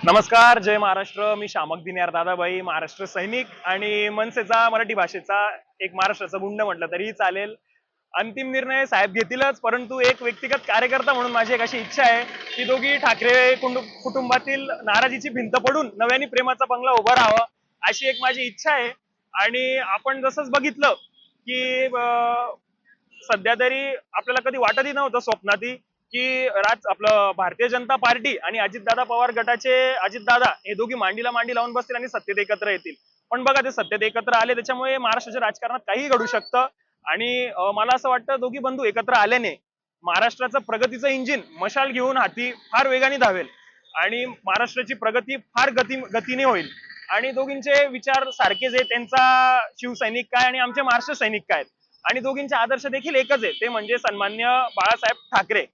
नमस्कार, जय महाराष्ट्र. मी शामक दिन्यार दादाभाई, महाराष्ट्र सैनिक आणि मनसेचा मराठी भाषेचा एक महाराष्ट्राचा गुंड म्हटलं तरीही चालेल. अंतिम निर्णय साहेब घेतीलच, परंतु एक व्यक्तिगत कार्यकर्ता म्हणून माझी एक अशी इच्छा आहे की दोघी ठाकरे कुटुंबातील नाराजीची भिंत पडून नव्याने प्रेमाचा बंगला उभा राहावा, अशी एक माझी इच्छा आहे. आणि आपण जसंच बघितलं की सध्या तरी आपल्याला कधी वाटतही नव्हतं स्वप्नातही की आपलं भारतीय जनता पार्टी आणि अजितदादा पवार गटाचे अजितदादा हे दोघी मांडीला मांडी लावून बसतील आणि सत्तेत एकत्र येतील. पण बघा, ते सत्तेत एकत्र आले, त्याच्यामुळे महाराष्ट्राच्या राजकारणात काहीही घडू शकतं. आणि मला असं वाटतं दोघी बंधू एकत्र आल्याने महाराष्ट्राचं प्रगतीचं इंजिन मशाल घेऊन हाती फार वेगाने धावेल आणि महाराष्ट्राची प्रगती फार गतीने होईल. आणि दोघींचे विचार सारखेच आहे. त्यांचा शिवसैनिक काय आणि आमचे महाराष्ट्र सैनिक काय, आणि दोघींचे आदर्श देखील एकच आहे, ते म्हणजे सन्मान्य बाळासाहेब ठाकरे.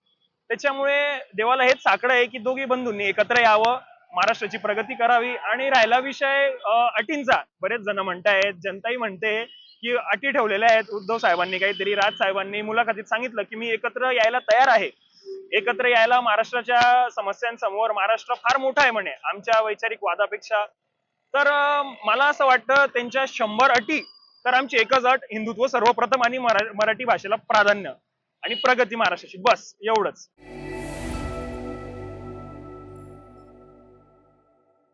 त्याच्यामुळे देवाला हेच साकडं आहे की दोघी बंधूंनी एकत्र यावं, महाराष्ट्राची प्रगती करावी. आणि राहिला विषय अटींचा, बरेच जण म्हणतायत, जनताही म्हणते की अटी ठेवलेल्या आहेत उद्धव साहेबांनी काहीतरी. राज साहेबांनी मुलाखतीत सांगितलं की मी एकत्र यायला तयार आहे, एकत्र यायला. महाराष्ट्राच्या समस्यांसमोर महाराष्ट्र फार मोठा आहे म्हणे आमच्या वैचारिक वादापेक्षा. तर मला असं वाटतं त्यांच्या 100 अटी, तर आमची एकच अट, हिंदुत्व सर्वप्रथम आणि मराठी भाषेला प्राधान्य आणि प्रगती महाराष्ट्राची, बस एवढंच.